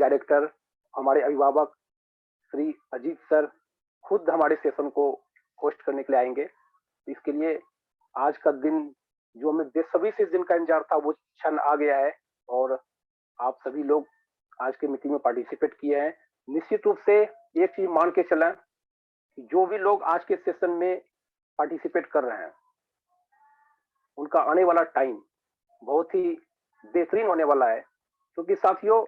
Director, हमारे अभिभावक Shri Ajit sir खुद हमारे सेशन को होस्ट करने के लिए आएंगे। इसके लिए आज का दिन जो हमें बेसब्री से इस दिन का इंतजार था वो क्षण आ गया है और आप सभी लोग आज के मीटिंग में पार्टिसिपेट किए हैं। निश्चित रूप से एक चीज मान के चलें कि जो भी लोग आज के सेशन में पार्टिसिपेट कर रहे हैं उनका आने वाला टाइम बहुत ही बेहतरीन होने वाला है, क्योंकि साथियों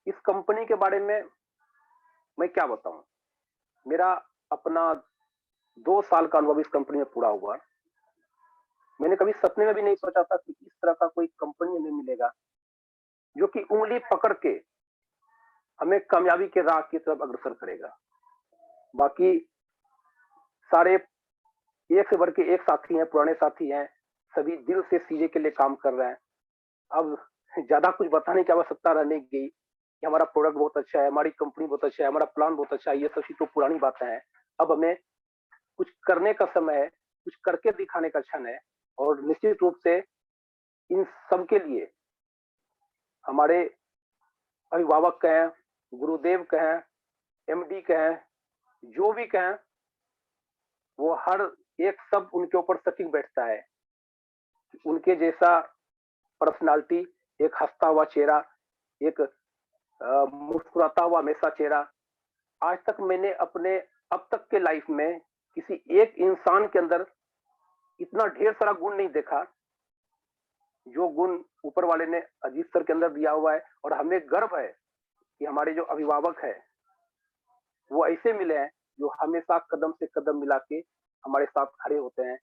इस कंपनी के बारे में मैं क्या बताऊं। मेरा अपना 2 साल का अनुभव इस कंपनी में पूरा हुआ। मैंने कभी सपने में भी नहीं सोचा था कि इस तरह का कोई कंपनी हमें मिलेगा जो कि उंगली पकड़ के हमें कामयाबी के राह की तरफ अग्रसर करेगा। बाकी सारे एक से बढ़ के एक साथी हैं, पुराने साथी हैं, सभी दिल से सीजे के लिए काम कर रहे हैं। अब ज्यादा कुछ बताने की आवश्यकता रहने गई कि हमारा प्रोडक्ट बहुत अच्छा है, हमारी कंपनी बहुत अच्छा है, हमारा प्लान बहुत अच्छा है, ये सब तो पुरानी बातें हैं। अब हमें कुछ करने का समय है, कुछ करके दिखाने का क्षण है और निश्चित रूप से इन सब के लिए हमारे अभिभावक कहें, गुरुदेव कहें, एमडी कहें, जो भी कहें, वो हर एक शब्द उनके ऊपर सटीक बैठता है। उनके जैसा पर्सनालिटी, एक हंसता हुआ चेहरा, एक मुस्कुराता हुआ हमेशा चेहरा, आज तक मैंने अपने अब तक के लाइफ में किसी एक इंसान के अंदर इतना ढेर सारा गुण नहीं देखा जो गुण ऊपर वाले ने अजीत सर के अंदर दिया हुआ है। और हमें गर्व है कि हमारे जो अभिभावक है वो ऐसे मिले हैं जो हमेशा कदम से कदम मिला के हमारे साथ खड़े होते हैं,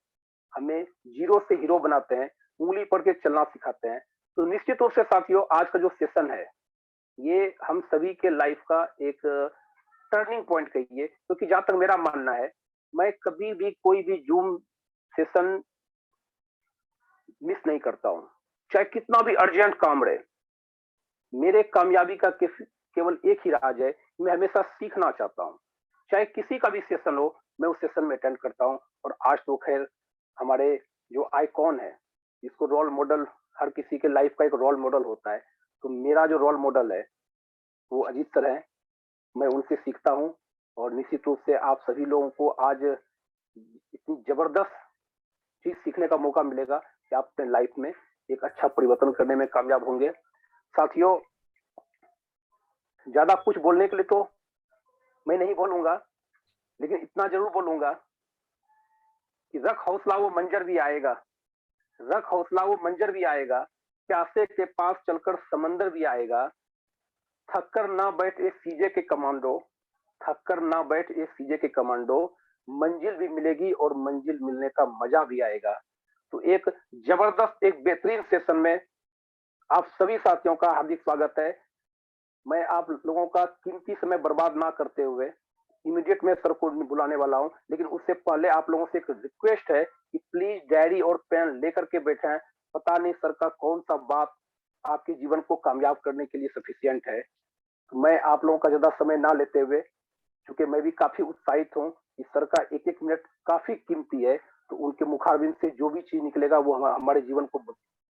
हमें जीरो से हीरो बनाते हैं, उंगली पकड़ के चलना सिखाते हैं। तो निश्चित रूप से साथियों आज का जो सेशन है ये हम सभी के लाइफ का एक टर्निंग पॉइंट कहिए, क्योंकि जहां तक मेरा मानना है मैं कभी भी कोई भी जूम सेशन मिस नहीं करता हूं, चाहे कितना भी अर्जेंट काम रहे। मेरे कामयाबी का केवल एक ही राज है, मैं हमेशा सीखना चाहता हूं। चाहे किसी का भी सेशन हो मैं उस सेशन में अटेंड करता हूं। और आज तो खैर हमारे जो आइकॉन है, जिसको रोल मॉडल, हर किसी के लाइफ का एक रोल मॉडल होता है, तो मेरा जो रोल मॉडल है वो अजीत सर है। मैं उनसे सीखता हूं और निश्चित रूप से आप सभी लोगों को आज इतनी जबरदस्त चीज सीखने का मौका मिलेगा कि आप अपने लाइफ में एक अच्छा परिवर्तन करने में कामयाब होंगे। साथियों ज्यादा कुछ बोलने के लिए तो मैं नहीं बोलूंगा, लेकिन इतना जरूर बोलूंगा कि रख हौसला वो मंजर भी आएगा, रख हौसला वो मंजर भी आएगा, प्यासे के पास चलकर समंदर भी आएगा। थक कर ना बैठ ए सीजे के कमांडो, थक कर ना बैठ ए सीजे के कमांडो, मंजिल भी मिलेगी और मंजिल मिलने का मजा भी आएगा। तो एक जबरदस्त, एक बेहतरीन सेशन में आप सभी साथियों का हार्दिक स्वागत है। मैं आप लोगों का कीमती समय बर्बाद ना करते हुए इमीडिएट मैं सर को बुलाने वाला हूं, लेकिन उससे पहले आप लोगों से एक रिक्वेस्ट है कि प्लीज डायरी और पेन लेकर के बैठे। पता नहीं सर का कौन सा बात आपके जीवन को कामयाब करने के लिए सफिशियंट है। तो मैं आप लोगों का ज्यादा समय ना लेते हुए, क्योंकि मैं भी काफी उत्साहित हूं कि सर का एक एक मिनट काफी कीमती है, तो उनके मुखारबिन से जो भी चीज निकलेगा वो हमारे जीवन को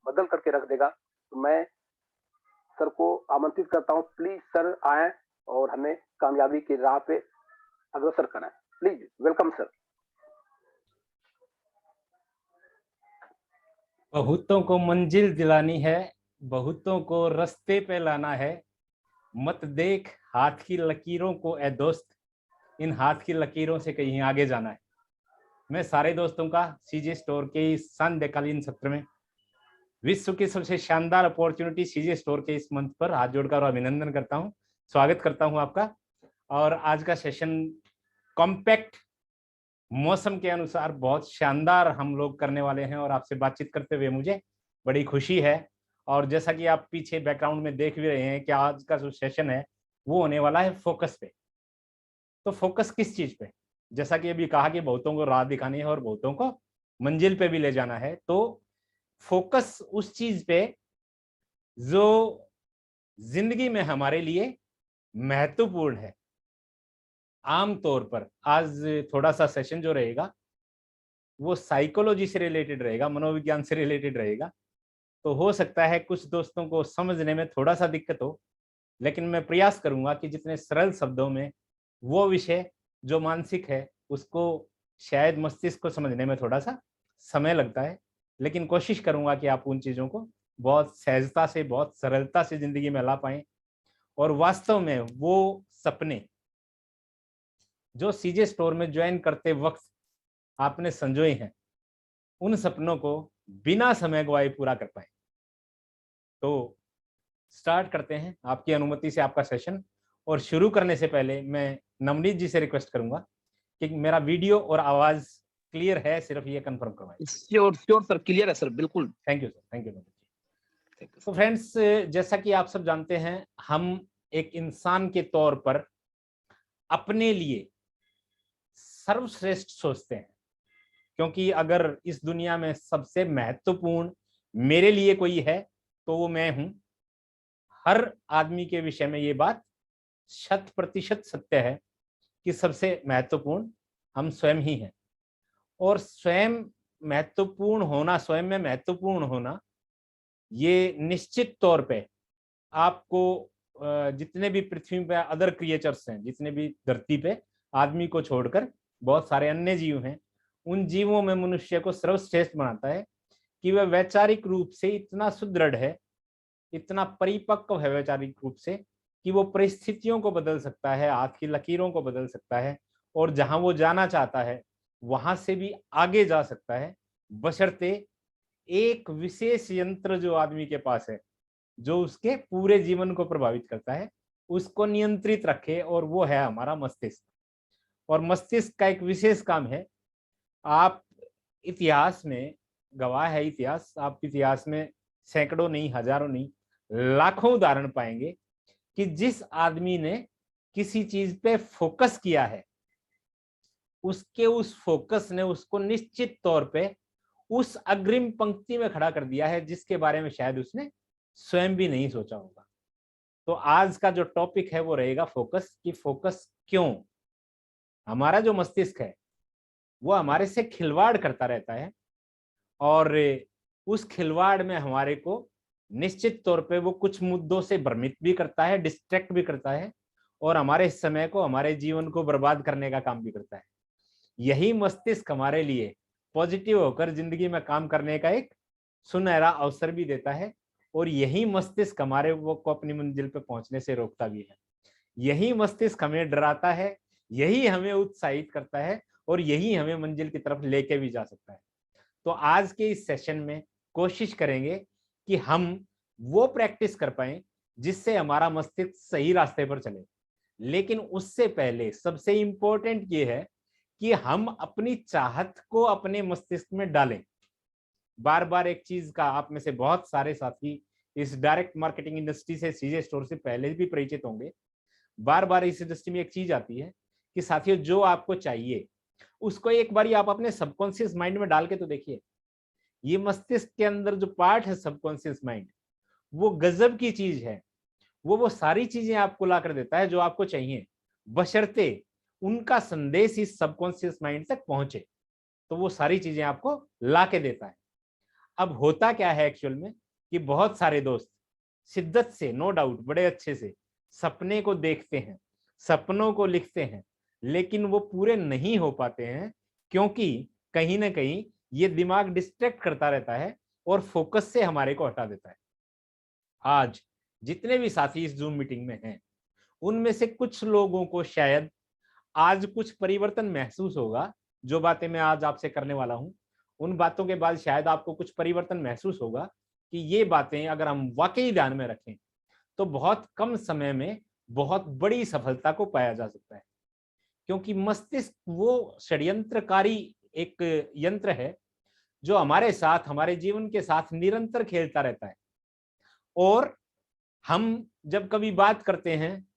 बदल करके रख देगा। तो मैं सर को आमंत्रित करता हूं, प्लीज सर आए और हमें कामयाबी की राह पे अग्रसर कराएं। Please welcome sir. बहुतों को मंजिल दिलानी है, बहुतों को रास्ते पे लाना है। मत देख हाथ की लकीरों को ए दोस्त, इन हाथ की लकीरों से कहीं आगे जाना है। मैं सारे दोस्तों का सीजे स्टोर के इस संध्याकालीन सत्र में विश्व की सबसे शानदार अपॉर्चुनिटी सीजे स्टोर के इस मंच पर हाथ जोड़कर अभिनंदन करता हूं, स्वागत करता हूं आपका। और आज का सेशन कॉम्पैक्ट मौसम के अनुसार बहुत शानदार हम लोग करने वाले हैं और आपसे बातचीत करते हुए मुझे बड़ी खुशी है। और जैसा कि आप पीछे बैकग्राउंड में देख भी रहे हैं कि आज का जो सेशन है वो होने वाला है फोकस पे। तो फोकस किस चीज पे? जैसा कि अभी कहा कि बहुतों को राह दिखानी है और बहुतों को मंजिल पे भी ले जाना है। तो फोकस उस चीज पे जो जिंदगी में हमारे लिए महत्वपूर्ण है। आमतौर पर आज थोड़ा सा सेशन जो रहेगा वो साइकोलॉजी से रिलेटेड रहेगा, मनोविज्ञान से रिलेटेड रहेगा। तो हो सकता है कुछ दोस्तों को समझने में थोड़ा सा दिक्कत हो, लेकिन मैं प्रयास करूंगा कि जितने सरल शब्दों में वो विषय जो मानसिक है उसको शायद मस्तिष्क को समझने में थोड़ा सा समय लगता है, लेकिन कोशिश करूंगा कि आप उन चीजों को बहुत सहजता से, बहुत सरलता से जिंदगी में ला पाएं और वास्तव में वो सपने जो सीजे स्टोर में ज्वाइन करते वक्त आपने संजोए हैं, उन सपनों को बिना समय गवाए पूरा कर पाए। तो स्टार्ट करते हैं आपकी अनुमति से आपका सेशन। और शुरू करने से पहले मैं नवनीत जी से रिक्वेस्ट करूंगा कि मेरा वीडियो और आवाज क्लियर है, सिर्फ ये कंफर्म करवाएं। श्योर श्योर सर, क्लियर है सर, बिल्कुल। Thank you sir, thank you Navneet ji. Thank you, तो फ्रेंड्स, जैसा कि आप सब जानते हैं, हम एक इंसान के तौर पर अपने लिए सर्वश्रेष्ठ सोचते हैं, क्योंकि अगर इस दुनिया में सबसे महत्वपूर्ण मेरे लिए कोई है तो वो मैं हूं। हर आदमी के विषय में ये बात 100% सत्य है कि सबसे महत्वपूर्ण हम स्वयं ही हैं। और स्वयं महत्वपूर्ण होना, स्वयं में महत्वपूर्ण होना, ये निश्चित तौर पे आपको जितने भी पृथ्वी पे अदर क्रिएचर्स हैं, जितने भी धरती पे आदमी को छोड़कर बहुत सारे अन्य जीव हैं, उन जीवों में मनुष्य को सर्वश्रेष्ठ बनाता है कि वह वैचारिक रूप से इतना सुदृढ़ है, इतना परिपक्व है वैचारिक रूप से कि वो परिस्थितियों को बदल सकता है, हाथ की लकीरों को बदल सकता है और जहां वो जाना चाहता है वहां से भी आगे जा सकता है, बशर्ते एक विशेष यंत्र जो आदमी के पास है, जो उसके पूरे जीवन को प्रभावित करता है, उसको नियंत्रित रखे, और वो है हमारा मस्तिष्क। और मस्तिष्क का एक विशेष काम है, आप इतिहास में गवाह है, इतिहास, आप इतिहास में सैकड़ों नहीं, हजारों नहीं, लाखों उदाहरण पाएंगे कि जिस आदमी ने किसी चीज पे फोकस किया है, उसके उस फोकस ने उसको निश्चित तौर पे उस अग्रिम पंक्ति में खड़ा कर दिया है जिसके बारे में शायद उसने स्वयं भी नहीं सोचा होगा। तो आज का जो टॉपिक है वो रहेगा फोकस, कि फोकस क्यों। हमारा जो मस्तिष्क है वो हमारे से खिलवाड़ करता रहता है और उस खिलवाड़ में हमारे को निश्चित तौर पे वो कुछ मुद्दों से भ्रमित भी करता है, डिस्ट्रैक्ट भी करता है और हमारे समय को, हमारे जीवन को बर्बाद करने का काम भी करता है। यही मस्तिष्क हमारे लिए पॉजिटिव होकर जिंदगी में काम करने का एक सुनहरा अवसर भी देता है और यही मस्तिष्क हमारे वो को अपनी मंजिल पे पहुंचने से रोकता भी है। यही मस्तिष्क हमें डराता है, यही हमें उत्साहित करता है और यही हमें मंजिल की तरफ लेके भी जा सकता है। तो आज के इस सेशन में कोशिश करेंगे कि हम वो प्रैक्टिस कर पाए जिससे हमारा मस्तिष्क सही रास्ते पर चले। लेकिन उससे पहले सबसे इंपॉर्टेंट ये है कि हम अपनी चाहत को अपने मस्तिष्क में डालें। बार बार एक चीज का, आप में से बहुत सारे साथी इस डायरेक्ट मार्केटिंग इंडस्ट्री से, सीजे स्टोर से पहले भी परिचित होंगे। बार बार इस इंडस्ट्री में एक चीज आती है कि साथियों, जो आपको चाहिए उसको एक बार आप अपने सबकॉन्शियस माइंड में डाल के तो देखिए। ये मस्तिष्क के अंदर जो पार्ट है सबकॉन्शियस माइंड, वो गजब की चीज है। वो सारी चीजें आपको ला कर देता है जो आपको चाहिए, बशर्ते उनका संदेश इस सबकॉन्शियस माइंड तक पहुंचे, तो वो सारी चीजें आपको ला के देता है। अब होता क्या है एक्चुअल में कि बहुत सारे दोस्त शिद्दत से, नो डाउट, बड़े अच्छे से सपने को देखते हैं, सपनों को लिखते हैं, लेकिन वो पूरे नहीं हो पाते हैं क्योंकि कहीं ना कहीं ये दिमाग डिस्ट्रैक्ट करता रहता है और फोकस से हमारे को हटा देता है। आज जितने भी साथी इस जूम मीटिंग में हैं, उनमें से कुछ लोगों को शायद आज कुछ परिवर्तन महसूस होगा। जो बातें मैं आज आपसे करने वाला हूं, उन बातों के बाद शायद आपको कुछ परिवर्तन महसूस होगा कि ये बातें अगर हम वाकई ध्यान में रखें तो बहुत कम समय में बहुत बड़ी सफलता को पाया जा सकता है। क्योंकि मस्तिष्क वो षड्यंत्रकारी एक यंत्र है जो हमारे साथ, हमारे जीवन के साथ निरंतर खेलता रहता है। और हम जब कभी बात करते हैं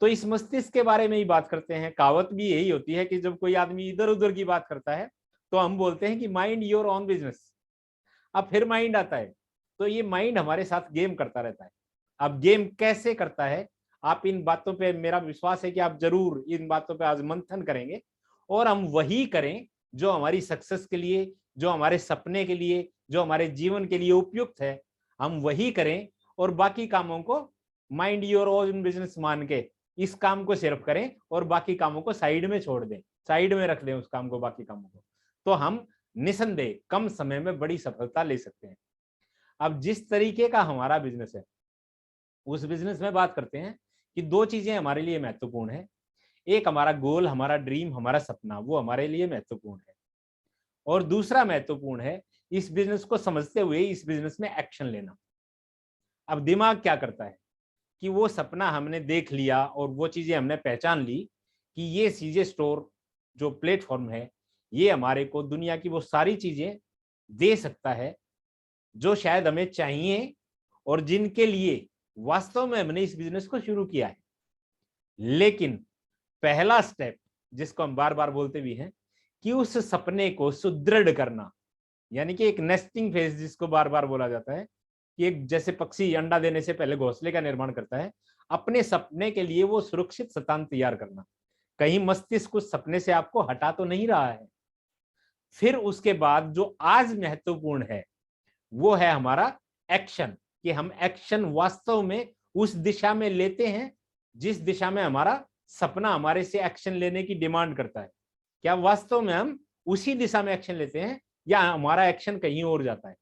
तो इस मस्तिष्क के बारे में ही बात करते हैं। कहावत भी यही होती है कि जब कोई आदमी इधर उधर की बात करता है तो हम बोलते हैं कि माइंड योर ऑन बिजनेस। अब फिर माइंड आता है, तो ये माइंड हमारे साथ गेम करता रहता है। अब गेम कैसे करता है, आप इन बातों पे, मेरा विश्वास है कि आप जरूर इन बातों पे आज मंथन करेंगे और हम वही करें जो हमारी सक्सेस के लिए, जो हमारे सपने के लिए, जो हमारे जीवन के लिए उपयुक्त है, हम वही करें और बाकी कामों को माइंड योर ओन बिजनेस मान के इस काम को सिर्फ करें और बाकी कामों को साइड में छोड़ दें, साइड में रख दें उस काम को, बाकी कामों को, तो हम निसंदेह कम समय में बड़ी सफलता ले सकते हैं। अब जिस तरीके का हमारा बिजनेस है उस बिजनेस में बात करते हैं कि दो चीजें हमारे लिए महत्वपूर्ण है। एक हमारा गोल, हमारा ड्रीम, हमारा सपना, वो हमारे लिए महत्वपूर्ण है, और दूसरा महत्वपूर्ण है इस बिजनेस को समझते हुए इस बिजनेस में एक्शन लेना। अब दिमाग क्या करता है कि वो सपना हमने देख लिया और वो चीजें हमने पहचान ली कि ये सीजे स्टोर जो प्लेटफॉर्म है ये हमारे को दुनिया की वो सारी चीजें दे सकता है जो शायद हमें चाहिए और जिनके लिए वास्तव में हमने इस बिजनेस को शुरू किया है। लेकिन पहला स्टेप जिसको हम बार बार बोलते भी हैं कि उस सपने को सुदृढ़ करना, यानी कि एक नेस्टिंग फेज जिसको बार बार बोला जाता है कि एक जैसे पक्षी अंडा देने से पहले घोंसले का निर्माण करता है, अपने सपने के लिए वो सुरक्षित स्थान तैयार करना। कहीं मस्तिष्क उस सपने से आपको हटा तो नहीं रहा है। फिर उसके बाद जो आज महत्वपूर्ण है वो है हमारा एक्शन, कि हम एक्शन वास्तव में उस दिशा में लेते हैं जिस दिशा में हमारा सपना हमारे से एक्शन लेने की डिमांड करता है। क्या वास्तव में हम उसी दिशा में एक्शन लेते हैं या हमारा एक्शन कहीं और जाता है?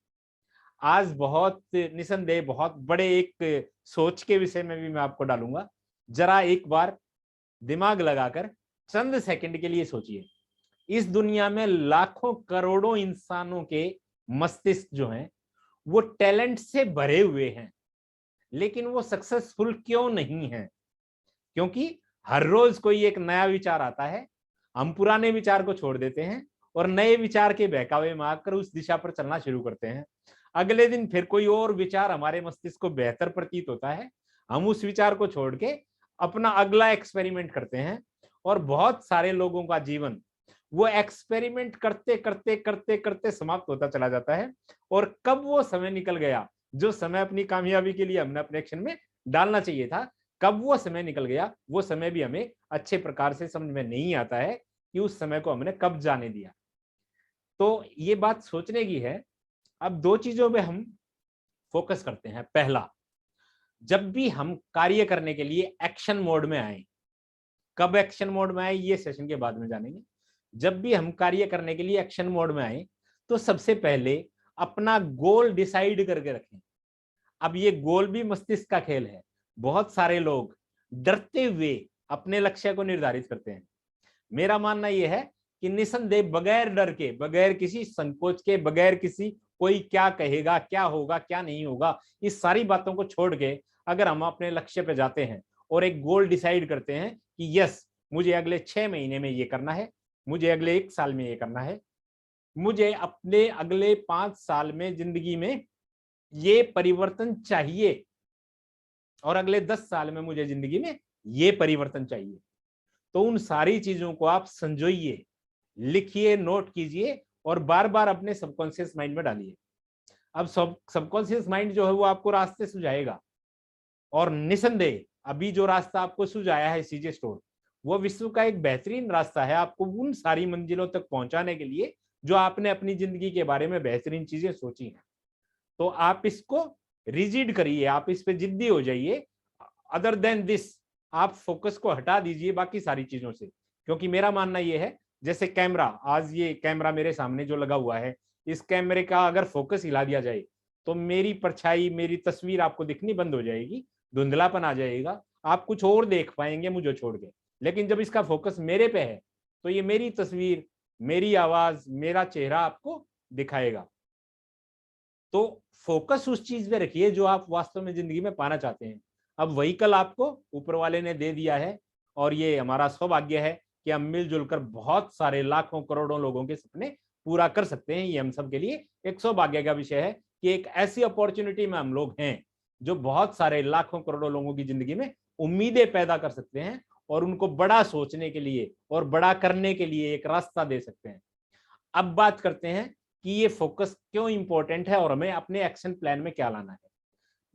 आज बहुत निसंदेह बहुत बड़े एक सोच के विषय में भी मैं आपको डालूंगा। जरा एक बार दिमाग लगाकर चंद सेकंड के लिए सोचिए, इस दुनिया में लाखों करोड़ों इंसानों के मस्तिष्क जो हैं वो टैलेंट से भरे हुए हैं, लेकिन वो सक्सेसफुल क्यों नहीं है? क्योंकि हर रोज कोई एक नया विचार आता है, हम पुराने विचार को छोड़ देते हैं और नए विचार के बहकावे में आकर उस दिशा पर चलना शुरू करते हैं। अगले दिन फिर कोई और विचार हमारे मस्तिष्क को बेहतर प्रतीत होता है, हम उस विचार को छोड़ के अपना अगला एक्सपेरिमेंट करते हैं। और बहुत सारे लोगों का जीवन वो एक्सपेरिमेंट करते करते करते करते समाप्त होता चला जाता है, और कब वो समय निकल गया जो समय अपनी कामयाबी के लिए हमने अपने एक्शन में डालना चाहिए था, कब वो समय निकल गया वो समय भी हमें अच्छे प्रकार से समझ में नहीं आता है कि उस समय को हमने कब जाने दिया। तो ये बात सोचने की है। अब दो चीजों पे हम फोकस करते हैं। पहला, जब भी हम कार्य करने के लिए एक्शन मोड में आए, कब एक्शन मोड में आए ये सेशन के बाद में जानेंगे। जब भी हम कार्य करने के लिए एक्शन मोड में आए तो सबसे पहले अपना गोल डिसाइड करके रखें। अब ये गोल भी मस्तिष्क का खेल है। बहुत सारे लोग डरते हुए अपने लक्ष्य को निर्धारित करते हैं। मेरा मानना यह है कि निसंदेह बगैर डर के, बगैर किसी संकोच के, बगैर किसी कोई क्या कहेगा, क्या होगा, क्या नहीं होगा, इस सारी बातों को छोड़ के अगर हम अपने लक्ष्य पे जाते हैं और एक गोल डिसाइड करते हैं कि यस मुझे अगले 6 महीने में ये करना है, मुझे अगले 1 साल में ये करना है, मुझे अपने अगले 5 साल में जिंदगी में ये परिवर्तन चाहिए और अगले 10 साल में मुझे जिंदगी में ये परिवर्तन चाहिए, तो उन सारी चीजों को आप संजोइए, लिखिए, नोट कीजिए और बार बार अपने सबकॉन्शियस माइंड में डालिए। अब सबकॉन्शियस माइंड जो है वो आपको रास्ते सुझाएगा, और निसंदेह अभी जो रास्ता आपको सुझाया है सीजे स्टोर, वो विश्व का एक बेहतरीन रास्ता है आपको उन सारी मंजिलों तक पहुंचाने के लिए जो आपने अपनी जिंदगी के बारे में बेहतरीन चीजें सोची हैं। तो आप इसको रिजिड करिए, आप इस पे जिद्दी हो जाइए। अदर देन दिस आप फोकस को हटा दीजिए बाकी सारी चीजों से, क्योंकि मेरा मानना यह है जैसे कैमरा, आज ये कैमरा मेरे सामने जो लगा हुआ है, इस कैमरे का अगर फोकस हिला दिया जाए तो मेरी परछाई, मेरी तस्वीर आपको दिखनी बंद हो जाएगी, धुंधलापन आ जाएगा, आप कुछ और देख पाएंगे मुझे छोड़ के। लेकिन जब इसका फोकस मेरे पे है तो ये मेरी तस्वीर, मेरी आवाज, मेरा चेहरा आपको दिखाएगा। तो फोकस उस चीज पे रखिए जो आप वास्तव में जिंदगी में पाना चाहते हैं। अब व्हीकल आपको ऊपर वाले ने दे दिया है, और ये हमारा सौभाग्य है कि हम मिलजुल कर बहुत सारे लाखों करोड़ों लोगों के सपने पूरा कर सकते हैं। ये हम सब के लिए एक सौभाग्य का विषय है कि एक ऐसी अपॉर्चुनिटी में हम लोग हैं जो बहुत सारे लाखों करोड़ों लोगों की जिंदगी में उम्मीदें पैदा कर सकते हैं और उनको बड़ा सोचने के लिए और बड़ा करने के लिए एक रास्ता दे सकते हैं। अब बात करते हैं कि ये फोकस क्यों इंपॉर्टेंट है और हमें अपने एक्शन प्लान में क्या लाना है।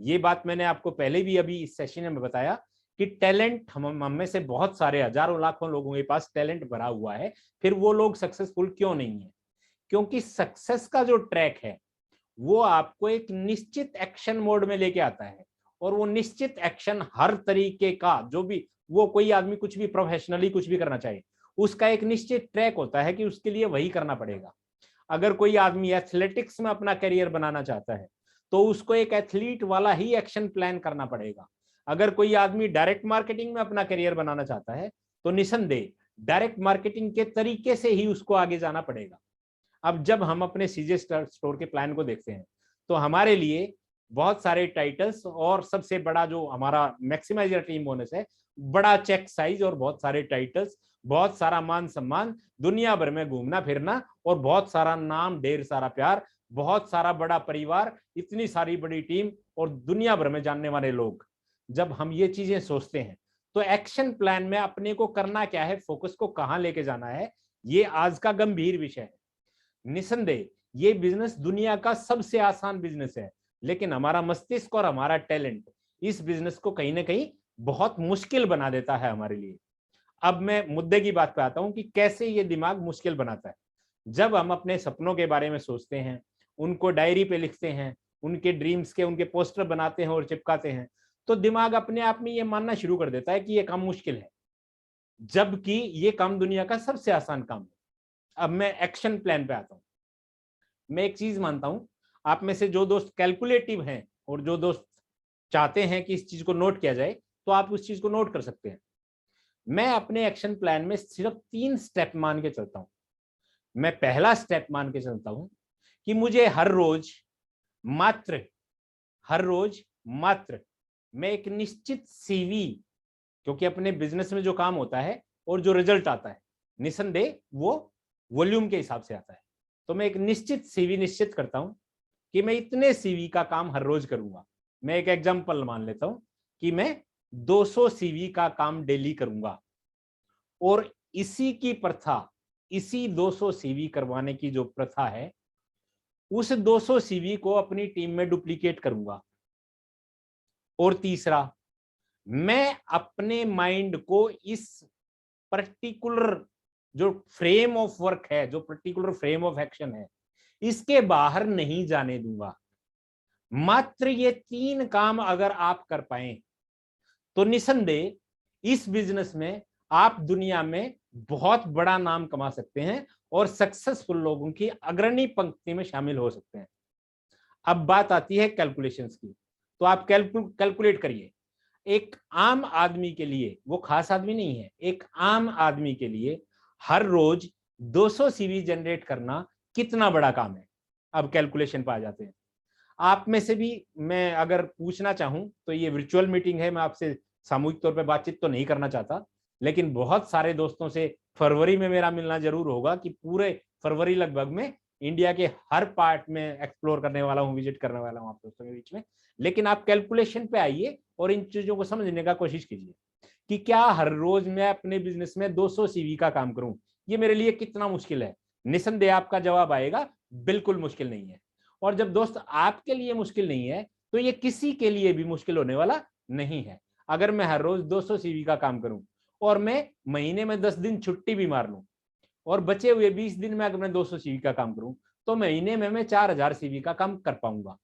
ये बात मैंने आपको पहले भी अभी इस सेशन में बताया कि टैलेंट हम में से बहुत सारे हजारों लाखों लोगों के पास टैलेंट भरा हुआ है, फिर वो लोग सक्सेसफुल क्यों नहीं है? क्योंकि सक्सेस का जो ट्रैक है वो आपको एक निश्चित एक्शन मोड में लेके आता है, और वो निश्चित एक्शन हर तरीके का, जो भी वो कोई आदमी कुछ भी प्रोफेशनली कुछ भी करना चाहे, उसका एक निश्चित ट्रैक होता है कि उसके लिए वही करना पड़ेगा। अगर कोई आदमी एथलेटिक्स में अपना करियर बनाना चाहता है तो उसको एक एथलीट वाला ही एक्शन प्लान करना पड़ेगा। अगर कोई आदमी डायरेक्ट मार्केटिंग में अपना करियर बनाना चाहता है तो निसंदेह डायरेक्ट मार्केटिंग के तरीके से ही उसको आगे जाना पड़ेगा। अब जब हम अपने सीजे स्टोर के प्लान को देखते हैं तो हमारे लिए बहुत सारे टाइटल्स और सबसे बड़ा जो हमारा मैक्सिमाइजर टीम बोनस है, बड़ा चेक साइज और बहुत सारे टाइटल्स, बहुत सारा मान सम्मान, दुनिया भर में घूमना फिरना और बहुत सारा नाम, ढेर सारा प्यार, बहुत सारा बड़ा परिवार, इतनी सारी बड़ी टीम और दुनिया भर में जानने वाले लोग। जब हम ये चीजें सोचते हैं तो एक्शन प्लान में अपने को करना क्या है, फोकस को कहां लेके जाना है, ये आज का गंभीर विषय है। निसंदेह ये बिजनेस दुनिया का सबसे आसान बिजनेस है, लेकिन हमारा मस्तिष्क और हमारा टैलेंट इस बिजनेस को कहीं ना कहीं बहुत मुश्किल बना देता है हमारे लिए। अब मैं मुद्दे की बात पे आता हूं कि कैसे ये दिमाग मुश्किल बनाता है। जब हम अपने सपनों के बारे में सोचते हैं, उनको डायरी पे लिखते हैं, उनके ड्रीम्स के उनके पोस्टर बनाते हैं और चिपकाते हैं, तो दिमाग अपने आप में ये मानना शुरू कर देता है कि ये काम मुश्किल है, जबकि ये काम दुनिया का सबसे आसान काम है। अब मैं एक्शन प्लान पे आता हूं। मैं एक चीज मानता हूं, आप में से जो दोस्त कैलकुलेटिव हैं और जो दोस्त चाहते हैं कि इस चीज को नोट किया जाए, तो आप उस चीज को नोट कर सकते हैं। मैं अपने एक्शन प्लान में सिर्फ 3 स्टेप मान के चलता हूं। मैं पहला स्टेप मान के चलता हूं कि मुझे हर रोज मात्र मैं एक निश्चित सीवी, क्योंकि अपने बिजनेस में जो काम होता है और जो रिजल्ट आता है निसंदेह वो वॉल्यूम के हिसाब से आता है, तो मैं एक निश्चित सीवी निश्चित करता हूं कि मैं इतने सीवी का काम हर रोज करूंगा। मैं एक एग्जांपल मान लेता हूं कि मैं 200 सीवी का काम डेली करूंगा, और इसी की प्रथा, इसी 200 सीवी करवाने की जो प्रथा है, उस 200 सीवी को अपनी टीम में डुप्लीकेट करूंगा। और तीसरा, मैं अपने माइंड को इस पर्टिकुलर जो फ्रेम ऑफ वर्क है, जो पर्टिकुलर फ्रेम ऑफ एक्शन है, इसके बाहर नहीं जाने दूंगा। मात्र ये 3 काम अगर आप कर पाए तो निसंदेह इस बिजनेस में आप दुनिया में बहुत बड़ा नाम कमा सकते हैं और सक्सेसफुल लोगों की अग्रणी पंक्ति में शामिल हो सकते हैं। अब बात आती है कैलकुलेशंस की, तो आप कैलकुलेट करिए। एक आम आदमी के लिए, वो खास आदमी नहीं है, एक आम आदमी के लिए हर रोज 200 सीवी जनरेट करना कितना बड़ा काम है। अब कैलकुलेशन पे आ जाते हैं। आप में से भी मैं अगर पूछना चाहूं तो ये वर्चुअल मीटिंग है, मैं आपसे सामूहिक तौर पे बातचीत तो नहीं करना चाहता, लेकिन बहुत सारे दोस्तों से फरवरी में मेरा मिलना जरूर होगा कि पूरे फरवरी लगभग में इंडिया के हर पार्ट में एक्सप्लोर करने वाला हूं, विजिट करने वाला हूं आप दोस्तों के बीच में। लेकिन आप कैलकुलेशन पे आइए और इन चीजों को समझने का कोशिश कीजिए कि क्या हर रोज मैं अपने बिजनेस में 200 सीवी का काम करूं, ये मेरे लिए कितना मुश्किल है। निसंदेह आपका जवाब आएगा बिल्कुल मुश्किल नहीं है। और जब दोस्त आपके लिए मुश्किल नहीं है तो ये किसी के लिए भी मुश्किल होने वाला नहीं है। अगर मैं हर रोज 200 सीवी का काम करूं और मैं महीने में 10 दिन छुट्टी भी मार लूं और बचे हुए 20 दिन में अगर मैं 200 सीवी का काम करूं तो महीने में मैं 4000 सीवी का काम कर पाऊंगा।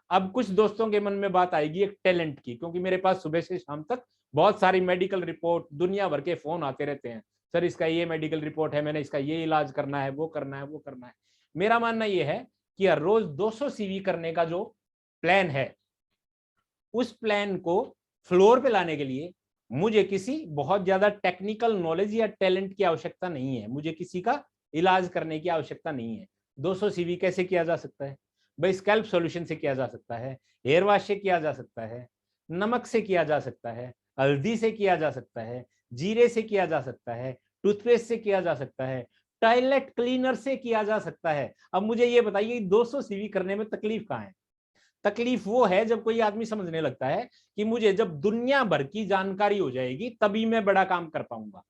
अब कुछ दोस्तों के मन में बात आएगी एक टैलेंट की, क्योंकि मेरे पास सुबह से शाम तक बहुत सारी मेडिकल रिपोर्ट, दुनिया भर के फोन आते रहते हैं, सर इसका ये मेडिकल रिपोर्ट है, मैंने इसका ये इलाज करना है, वो करना है, वो करना है। मेरा मानना यह है कि हर रोज 200 सीवी करने का जो प्लान है, उस प्लान को फ्लोर पे लाने के लिए मुझे किसी बहुत ज्यादा टेक्निकल नॉलेज या टैलेंट की आवश्यकता नहीं है, मुझे किसी का इलाज करने की आवश्यकता नहीं है। 200 सीवी कैसे किया जा सकता है भाई? स्कैल्प सॉल्यूशन से किया जा सकता है, हेयर वॉश से किया जा सकता है, नमक से किया जा सकता है, हल्दी से किया जा सकता है, जीरे से किया जा सकता है, टूथपेस्ट से किया जा सकता है, टॉयलेट क्लीनर से किया जा सकता है। अब मुझे ये बताइए 200 सीवी करने में तकलीफ कहाँ है? तकलीफ वो है जब कोई आदमी समझने लगता है कि मुझे जब दुनिया भर की जानकारी हो जाएगी तभी मैं बड़ा काम कर पाऊंगा।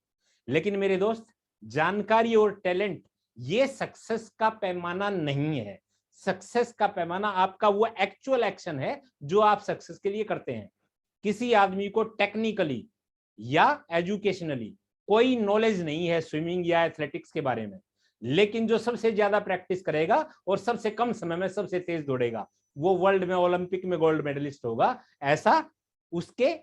लेकिन मेरे दोस्त, जानकारी और टैलेंट ये सक्सेस का पैमाना नहीं है। सक्सेस का पैमाना आपका वो एक्चुअल एक्शन है जो आप सक्सेस के लिए करते हैं। किसी आदमी को टेक्निकली या एजुकेशनली कोई नॉलेज नहीं है स्विमिंग या एथलेटिक्स के बारे में, लेकिन जो सबसे ज्यादा प्रैक्टिस करेगा और सबसे कम समय में सबसे तेज दौड़ेगा, वो वर्ल्ड में ओलंपिक में गोल्ड मेडलिस्ट होगा, ऐसा उसके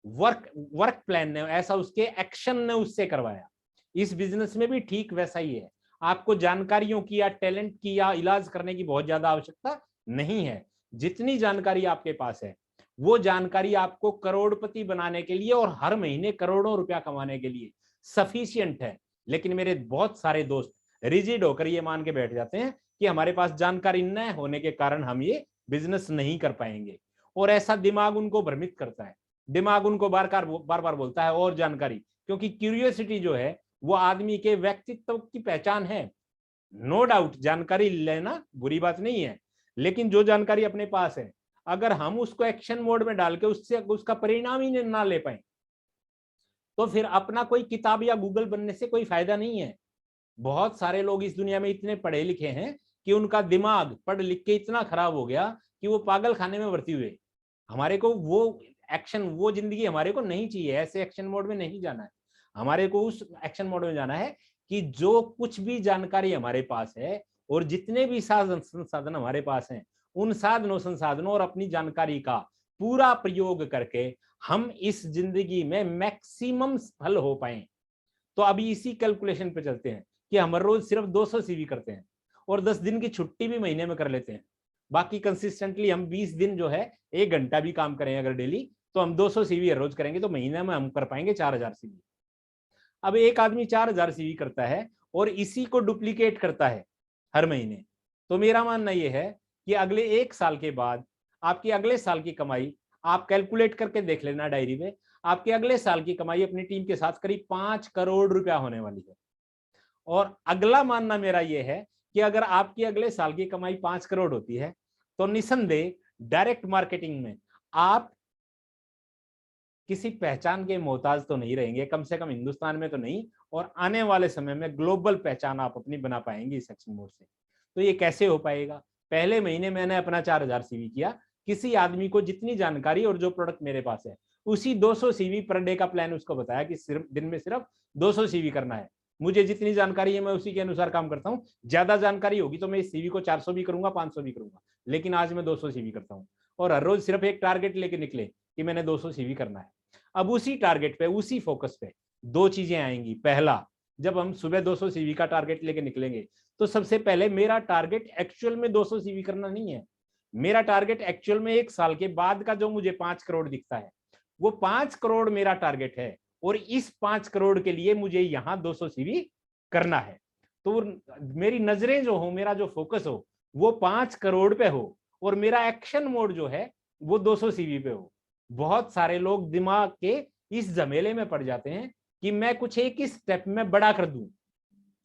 वर्क प्लान ने, ऐसा उसके एक्शन ने उससे करवाया। इस बिजनेस में भी ठीक वैसा ही है। आपको जानकारियों की या टैलेंट की या इलाज करने की बहुत ज्यादा आवश्यकता नहीं है। जितनी जानकारी आपके पास है वो जानकारी आपको करोड़पति बनाने के लिए और हर महीने करोड़ों रुपया कमाने के लिए सफिशिएंट है। लेकिन मेरे बहुत सारे दोस्त रिजिड होकर ये मान के बैठ जाते हैं कि हमारे पास जानकारी न होने के कारण हम ये बिजनेस नहीं कर पाएंगे, और ऐसा दिमाग उनको भ्रमित करता है। दिमाग उनको बार बार बोलता है और जानकारी, क्योंकि क्यूरियोसिटी जो है वो आदमी के व्यक्तित्व की पहचान है। नो डाउट जानकारी लेना बुरी बात नहीं है, लेकिन जो जानकारी अपने पास है अगर हम उसको एक्शन मोड में डाल के उससे उसका परिणाम ही ना ले पाए तो फिर अपना कोई किताब या गूगल बनने से कोई फायदा नहीं है। बहुत सारे लोग इस दुनिया में इतने पढ़े लिखे हैं कि उनका दिमाग पढ़ लिख के इतना खराब हो गया कि वो पागल खाने में भर्ती हुए। हमारे को वो एक्शन, वो जिंदगी हमारे को नहीं चाहिए। ऐसे एक्शन मोड में नहीं जाना है, हमारे को उस एक्शन मोड में जाना है कि जो कुछ भी जानकारी हमारे पास है और जितने भी साधन संसाधन हमारे पास हैं उन साधनों संसाधनों और अपनी जानकारी का पूरा प्रयोग करके हम इस जिंदगी में मैक्सिमम सफल हो पाए। तो अभी इसी कैलकुलेशन पे चलते हैं कि हम रोज सिर्फ 200 सीवी करते हैं और 10 दिन की छुट्टी भी महीने में कर लेते हैं। बाकी कंसिस्टेंटली हम 20 दिन जो है 1 घंटा भी काम करें अगर डेली, तो हम 200 सीवी हर रोज करेंगे तो महीने में हम कर पाएंगे 4000 सीवी। अब एक आदमी 4000 सीवी करता है और इसी को डुप्लीकेट करता है हर महीने, तो मेरा मानना यह है कि अगले 1 साल के बाद आपकी अगले साल की कमाई आप कैलकुलेट करके देख लेना डायरी में, आपके अगले साल की कमाई अपनी टीम के साथ करीब 5 करोड़ रुपया होने वाली है। और अगला मानना मेरा यह है कि अगर आपकी अगले साल की कमाई 5 करोड़ होती है तो निसंदेह डायरेक्ट मार्केटिंग में आप किसी पहचान के मोहताज तो नहीं रहेंगे, कम से कम हिंदुस्तान में तो नहीं, और आने वाले समय में ग्लोबल पहचान आप अपनी बना पाएंगे इस एक्शन मोड से। तो ये कैसे हो पाएगा? पहले महीने मैंने अपना 4000 सीवी किया, किसी आदमी को जितनी जानकारी और जो प्रोडक्ट मेरे पास है उसी 200 सीवी पर डे का प्लान उसको बताया कि सिर्फ दिन में सिर्फ 200 सीवी करना है। मुझे जितनी जानकारी है मैं उसी के अनुसार काम करता हूँ। ज्यादा जानकारी होगी तो मैं इस सीवी को 400 भी करूंगा, 500 भी करूंगा, लेकिन आज मैं 200 सीवी करता हूँ और हर रोज सिर्फ एक टारगेट लेके निकले कि मैंने 200 सीवी करना है। अब उसी टारगेट पे, उसी फोकस पे 2 चीजें आएंगी। पहला, जब हम सुबह 200 सीवी का टारगेट लेके निकलेंगे तो सबसे पहले मेरा टारगेट एक्चुअल में 200 सीवी करना नहीं है। मेरा टारगेट एक्चुअल में 1 साल के बाद का जो मुझे 5 करोड़ दिखता है वो 5 करोड़ मेरा टारगेट है, और इस 5 करोड़ के लिए मुझे यहाँ 200 सीवी करना है। तो मेरी नजरें जो हो, मेरा जो फोकस हो वो 5 करोड़ पे हो और मेरा एक्शन मोड जो है वो 200 सीवी पे हो। बहुत सारे लोग दिमाग के इस झमेले में पड़ जाते हैं कि मैं कुछ एक ही स्टेप में बड़ा कर दूं,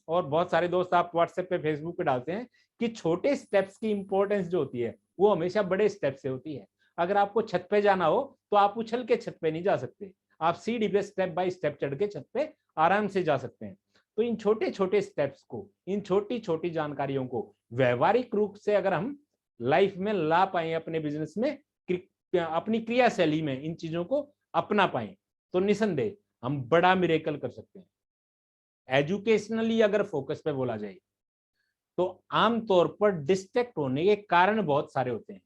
और बहुत सारे दोस्त आप व्हाट्सएप पे, फेसबुक पे डालते हैं कि छोटे स्टेप्स की इंपॉर्टेंस जो होती है वो हमेशा बड़े स्टेप से होती है। अगर आपको छत पे जाना हो तो आप उछल के छत पे नहीं जा सकते, आप सीढ़ी पे स्टेप बाय स्टेप चढ़ के छत पे आराम से जा सकते हैं। तो इन छोटे छोटे स्टेप्स को, इन छोटी छोटी जानकारियों को व्यवहारिक रूप से अगर हम लाइफ में ला पाए, अपने बिजनेस में, अपनी क्रियाशैली में इन चीजों को अपना पाए, तो निसंदेह हम बड़ा मिरेकल कर सकते हैं। एजुकेशनली अगर फोकस पे बोला जाए तो आमतौर पर डिस्ट्रैक्ट होने के कारण बहुत सारे होते हैं।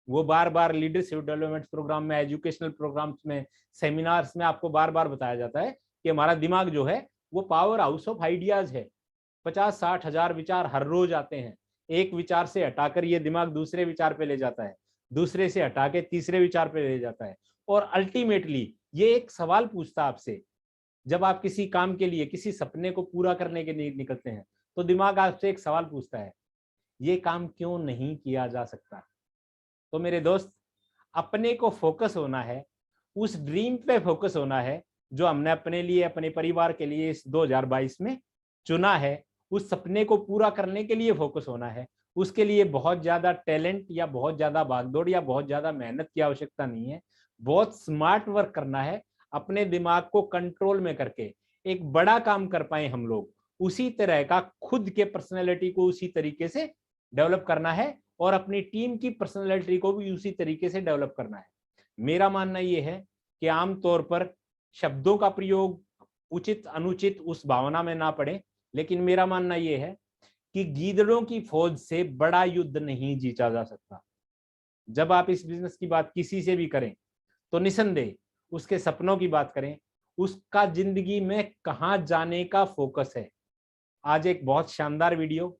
वो बार बार लीडरशिप डेवलपमेंट प्रोग्राम में, एजुकेशनल प्रोग्राम्स में, सेमिनार्स में आपको बार बार बताया जाता है कि हमारा दिमाग जो है वो पावर हाउस ऑफ आइडियाज है। 50-60 हजार विचार हर रोज आते हैं। एक विचार से हटाकर ये दिमाग दूसरे विचार पे ले जाता है, दूसरे से हटा के तीसरे विचार पे ले जाता है, और अल्टीमेटली ये एक सवाल पूछता है आपसे। जब आप किसी काम के लिए, किसी सपने को पूरा करने के लिए निकलते हैं तो दिमाग आपसे एक सवाल पूछता है, ये काम क्यों नहीं किया जा सकता? तो मेरे दोस्त, अपने को फोकस होना है, उस ड्रीम पे फोकस होना है जो हमने अपने लिए, अपने परिवार के लिए इस 2022 में चुना है। उस सपने को पूरा करने के लिए फोकस होना है। उसके लिए बहुत ज्यादा टैलेंट या बहुत ज्यादा भागदौड़ या बहुत ज्यादा मेहनत की आवश्यकता नहीं है। बहुत स्मार्ट वर्क करना है, अपने दिमाग को कंट्रोल में करके एक बड़ा काम कर पाए हम लोग। उसी तरह का खुद के पर्सनैलिटी को उसी तरीके से डेवलप करना है और अपनी टीम की पर्सनैलिटी को भी उसी तरीके से डेवलप करना है। मेरा मानना यह है कि आमतौर पर शब्दों का प्रयोग उचित अनुचित उस भावना में ना पड़े, लेकिन मेरा मानना यह है कि गीदड़ों की फौज से बड़ा युद्ध नहीं जीता जा सकता। जब आप इस बिजनेस की बात किसी से भी करें तो निसंदेह उसके सपनों की बात करें, उसका जिंदगी में कहाँ जाने का फोकस है। आज एक बहुत शानदार वीडियो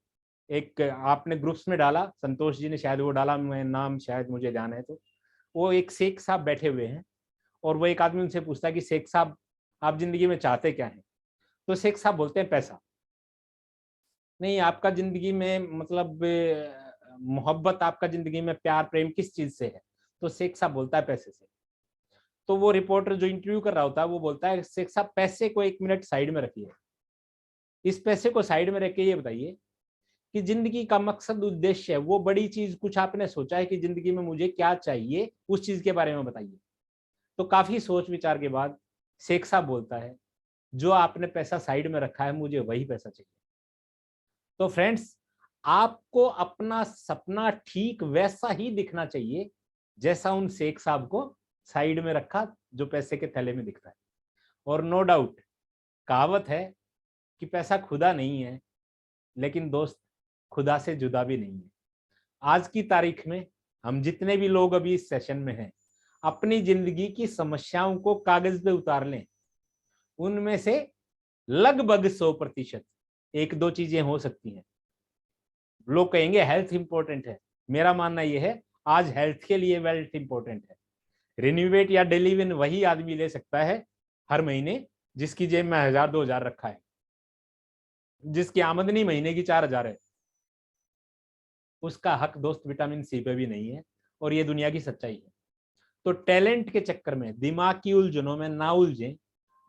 एक आपने ग्रुप्स में डाला, संतोष जी ने शायद वो डाला, मैं नाम शायद मुझे ध्यान है, तो वो एक शेख साहब बैठे हुए हैं और वो एक आदमी उनसे पूछता है कि शेख साहब आप जिंदगी में चाहते क्या हैं? तो शेख साहब बोलते हैं पैसा। नहीं, आपका जिंदगी में मतलब मोहब्बत, आपका जिंदगी में प्यार प्रेम किस चीज से है? तो शेख साहब बोलता है पैसे से। तो वो रिपोर्टर जो इंटरव्यू कर रहा होता है वो बोलता है शेख साहब पैसे को 1 मिनट साइड में रखिए, इस पैसे को साइड में रख के ये बताइए कि जिंदगी का मकसद उद्देश्य है, वो बड़ी चीज कुछ आपने सोचा है कि जिंदगी में मुझे क्या चाहिए, उस चीज के बारे में बताइए। तो काफी सोच विचार के बाद शेख साहब बोलता है जो आपने पैसा साइड में रखा है मुझे वही पैसा चाहिए। तो फ्रेंड्स, आपको अपना सपना ठीक वैसा ही दिखना चाहिए जैसा उन शेख साहब को साइड में रखा जो पैसे के थैले में दिखता है। और नो डाउट कहावत है कि पैसा खुदा नहीं है, लेकिन दोस्त खुदा से जुदा भी नहीं है। आज की तारीख में हम जितने भी लोग अभी इस सेशन में हैं, अपनी जिंदगी की समस्याओं को कागज पे उतार लें, उनमें से लगभग 100% 1-2 चीजें हो सकती हैं। लोग कहेंगे हेल्थ इंपॉर्टेंट है, मेरा मानना यह है आज हेल्थ के लिए वेल्थ इंपॉर्टेंट है। रिन्यूवेट या डेलीविन वही आदमी ले सकता है हर महीने जिसकी जेब में 1000-2000 रखा है, जिसकी आमदनी महीने की 4000 है। उसका हक दोस्त विटामिन सी पे भी नहीं है, और ये दुनिया की सच्चाई है। तो टैलेंट के चक्कर में, दिमाग की उलझनों में ना उलझें।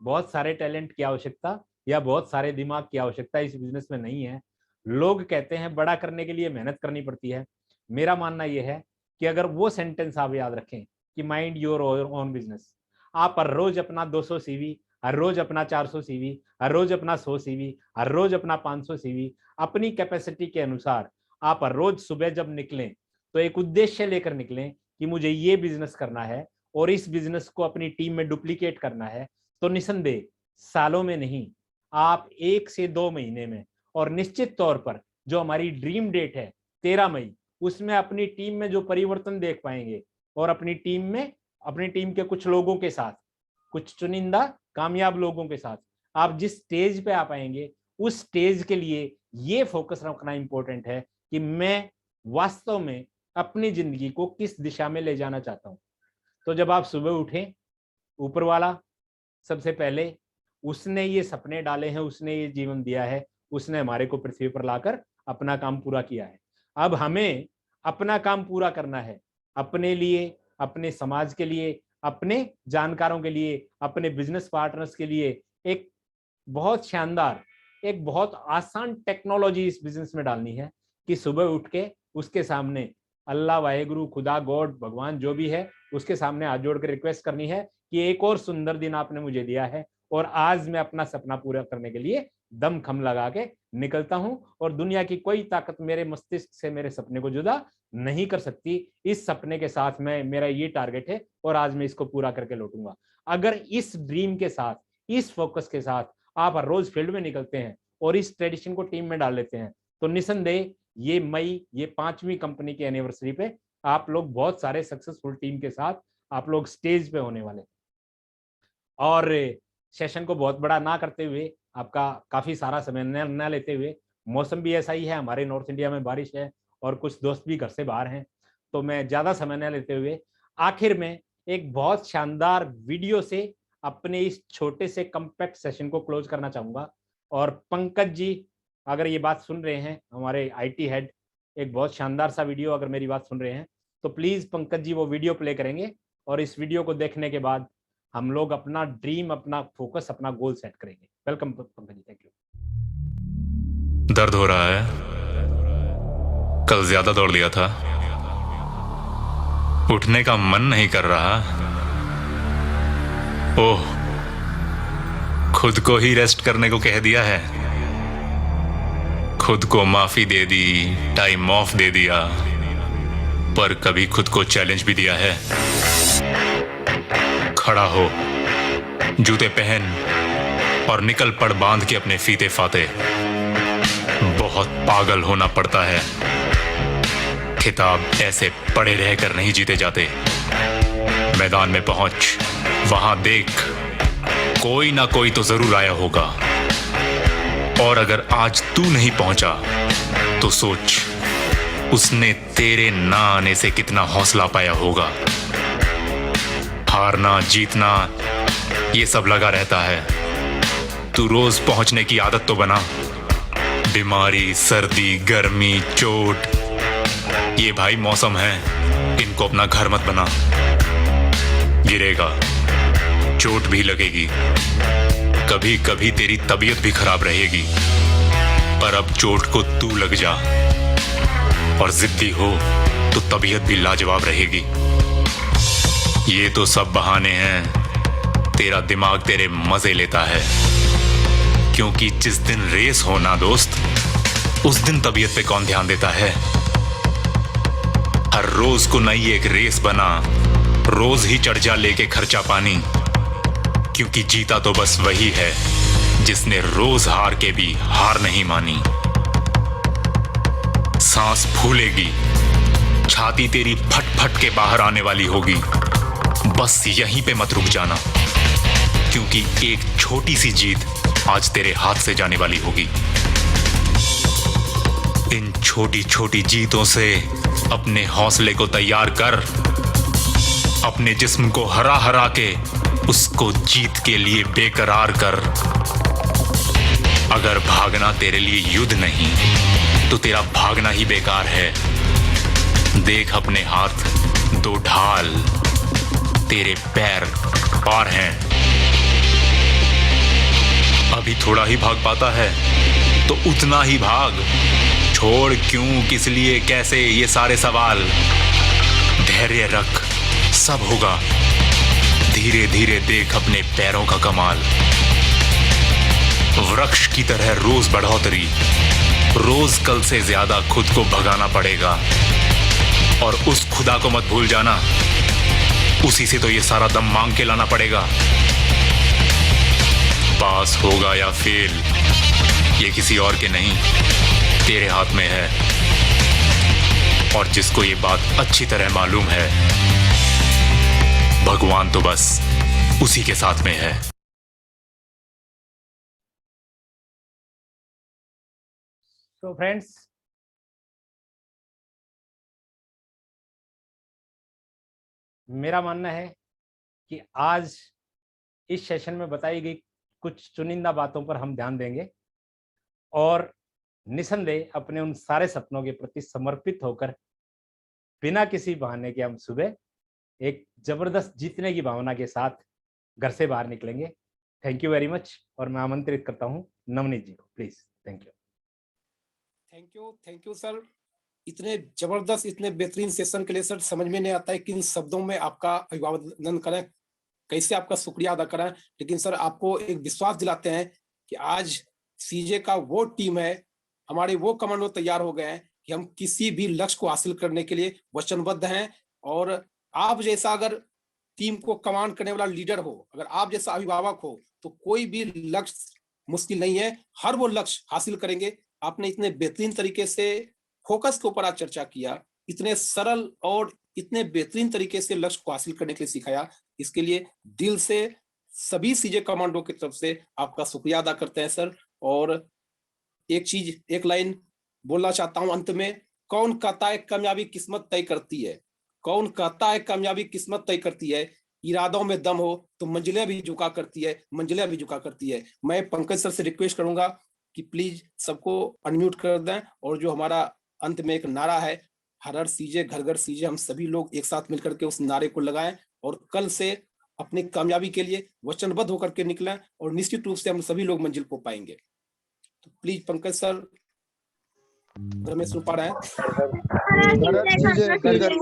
बहुत सारे टैलेंट की आवश्यकता या बहुत सारे दिमाग की आवश्यकता इस बिजनेस में नहीं है। लोग कहते हैं बड़ा करने के लिए मेहनत करनी पड़ती है। मेरा मानना यह है कि अगर वो सेंटेंस आप याद रखें कि माइंड योर ओन बिजनेस, आप हर रोज अपना 200 सीवी, हर रोज अपना 400 सीवी, हर रोज अपना 100 सीवी, हर रोज अपना 500 सीवी, अपनी कैपेसिटी के अनुसार आप हर रोज सुबह जब निकलें तो एक उद्देश्य लेकर निकलें कि मुझे ये बिजनेस करना है और इस बिजनेस को अपनी टीम में डुप्लीकेट करना है। तो निसंदेह सालों में नहीं, आप 1 से 2 महीने में, और निश्चित तौर पर जो हमारी ड्रीम डेट है 13 मई, उसमें अपनी टीम में जो परिवर्तन देख पाएंगे और अपनी टीम के कुछ लोगों के साथ, कुछ चुनिंदा कामयाब लोगों के साथ आप जिस स्टेज पे आ पाएंगे, उस स्टेज के लिए ये फोकस रखना इंपॉर्टेंट है कि मैं वास्तव में अपनी जिंदगी को किस दिशा में ले जाना चाहता हूं। तो जब आप सुबह उठें, ऊपर वाला सबसे पहले उसने ये सपने डाले हैं, उसने ये जीवन दिया है, उसने हमारे को पृथ्वी पर लाकर अपना काम पूरा किया है। अब हमें अपना काम पूरा करना है, अपने लिए, अपने समाज के लिए, अपने जानकारों के लिए, अपने बिजनेस पार्टनर्स के लिए एक बहुत शानदार, एक बहुत आसान टेक्नोलॉजी इस बिजनेस में डालनी है कि सुबह उठ के उसके सामने अल्लाह, वाहेगुरु, खुदा, गॉड, भगवान जो भी है, उसके सामने हाथ जोड़ कर रिक्वेस्ट करनी है कि एक और सुंदर दिन आपने मुझे दिया है और आज मैं अपना सपना पूरा करने के लिए दम खम लगा के निकलता हूं और दुनिया की कोई ताकत मेरे मस्तिष्क से मेरे सपने को जुदा नहीं कर सकती। इस सपने के साथ मेरा ये टारगेट है और आज मैं इसको पूरा करके लौटूंगा। अगर इस ड्रीम के साथ, इस फोकस के साथ आप हर रोज फील्ड में निकलते हैं और इस ट्रेडिशन को टीम में डाल लेते हैं, तो निसंदेह ये मई, ये 5वीं कंपनी की एनिवर्सरी पे आप लोग बहुत सारे सक्सेसफुल टीम के साथ आप लोग स्टेज पे होने वाले। और सेशन को बहुत बड़ा ना करते हुए, आपका काफी सारा समय न लेते हुए, मौसम भी ऐसा ही है, हमारे नॉर्थ इंडिया में बारिश है और कुछ दोस्त भी घर से बाहर हैं, तो मैं ज्यादा समय न लेते हुए आखिर में एक बहुत शानदार वीडियो से अपने इस छोटे से कम्पैक्ट सेशन को क्लोज करना चाहूंगा। और पंकज जी अगर ये बात सुन रहे हैं, हमारे आईटी हेड, एक बहुत शानदार सा वीडियो अगर मेरी बात सुन रहे हैं तो प्लीज पंकज जी वो वीडियो प्ले करेंगे और इस वीडियो को देखने के बाद हम लोग अपना ड्रीम, अपना फोकस, अपना गोल सेट करेंगे। Welcome Pankaj ji, thank you. दर्द हो रहा है, कल ज्यादा दौड़ लिया था, उठने का मन नहीं कर रहा। ओह, खुद को ही रेस्ट करने को कह दिया है, खुद को माफी दे दी, टाइम ऑफ दे दिया, पर कभी खुद को चैलेंज भी दिया है। खड़ा हो, जूते पहन और निकल पड़ बांध के अपने फीते फाते। बहुत पागल होना पड़ता है खिताब ऐसे पड़े रहकर नहीं जीते जाते। मैदान में पहुंच, वहां देख, कोई ना कोई तो जरूर आया होगा। और अगर आज तू नहीं पहुंचा तो सोच, उसने तेरे ना आने से कितना हौसला पाया होगा। हारना जीतना ये सब लगा रहता है, तू रोज पहुंचने की आदत तो बना। बीमारी, सर्दी, गर्मी, चोट, ये भाई मौसम है, इनको अपना घर मत बना। गिरेगा, चोट भी लगेगी, कभी कभी तेरी तबीयत भी खराब रहेगी, पर अब चोट को तू लग जा और जिद्दी हो तो तबीयत भी लाजवाब रहेगी। ये तो सब बहाने हैं, तेरा दिमाग तेरे मजे लेता है, क्योंकि जिस दिन रेस हो ना दोस्त, उस दिन तबीयत पे कौन ध्यान देता है। हर रोज को नई एक रेस बना, रोज ही चढ़ जा लेके खर्चा पानी, क्योंकि जीता तो बस वही है जिसने रोज हार के भी हार नहीं मानी। सांस फूलेगी, छाती तेरी फट फट के बाहर आने वाली होगी, बस यहीं पे मत रुक जाना, क्योंकि एक छोटी सी जीत आज तेरे हाथ से जाने वाली होगी। इन छोटी छोटी जीतों से अपने हौसले को तैयार कर, अपने जिस्म को हरा हरा के उसको जीत के लिए बेकरार कर। अगर भागना तेरे लिए युद्ध नहीं तो तेरा भागना ही बेकार है। देख अपने हाथ, दो ढाल, तेरे पैर पार हैं। अभी थोड़ा ही भाग पाता है तो उतना ही भाग, छोड़ क्यों, किस लिए, कैसे, ये सारे सवाल। धैर्य रख, सब होगा। धीरे धीरे देख अपने पैरों का कमाल। वृक्ष की तरह रोज बढ़ोतरी, रोज कल से ज्यादा खुद को भगाना पड़ेगा। और उस खुदा को मत भूल जाना, उसी से तो ये सारा दम मांग के लाना पड़ेगा। पास होगा या फेल, ये किसी और के नहीं, तेरे हाथ में है। और जिसको ये बात अच्छी तरह मालूम है, भगवान तो बस उसी के साथ में है। तो फ्रेंड्स, मेरा मानना है कि आज इस सेशन में बताई गई कुछ चुनिंदा बातों पर हम ध्यान देंगे और निसंदेह अपने उन सारे सपनों के प्रति समर्पित होकर बिना किसी बहाने के हम सुबह एक जबरदस्त जीतने की भावना के साथ घर से बाहर निकलेंगे। Thank you very much. और मैं आमंत्रित करता हूं नवनीत जी को, please. Thank you. Thank you sir. इतने जबरदस्त, इतने बेहतरीन सेशन के लिए सर समझ में नहीं आता है किन शब्दों में आपका अभिवादन करें, कैसे आपका शुक्रिया अदा करें। लेकिन सर आपको एक विश्वास दिलाते हैं कि आज सीजे का वो टीम है, हमारे वो कमांडो तैयार हो गए हैं कि हम किसी भी लक्ष्य को हासिल करने के लिए वचनबद्ध हैं। और आप जैसा अगर टीम को कमांड करने वाला लीडर हो, अगर आप जैसा अभिभावक हो, तो कोई भी लक्ष्य मुश्किल नहीं है, हर वो लक्ष्य हासिल करेंगे। आपने इतने बेहतरीन तरीके से फोकस के ऊपर आज चर्चा किया, इतने सरल और इतने बेहतरीन तरीके से लक्ष्य को हासिल करने के लिए सिखाया, इसके लिए दिल से सभी सीजे कमांडो की तरफ से आपका शुक्रिया अदा करते हैं सर। और एक लाइन बोलना चाहता हूं अंत में, कौन कहता है कामयाबी किस्मत तय करती है, कौन कहता है कामयाबी किस्मत तय करती है, इरादों में दम हो तो मंजिलें भी झुका करती है, मंजिलें भी झुका करती है। मैं पंकज सर से रिक्वेस्ट करूंगा कि प्लीज सबको अनम्यूट कर दें, और जो हमारा अंत में एक नारा है, हर हर सीजे घर घर सीजे, हम सभी लोग एक साथ मिलकर के उस नारे को लगाएं और कल से अपनी कामयाबी के लिए वचनबद्ध होकर के निकलें, और निश्चित रूप से हम सभी लोग मंजिल को पाएंगे। तो प्लीज पंकज सर, रमेश सुन पा रहे हैं? घर घर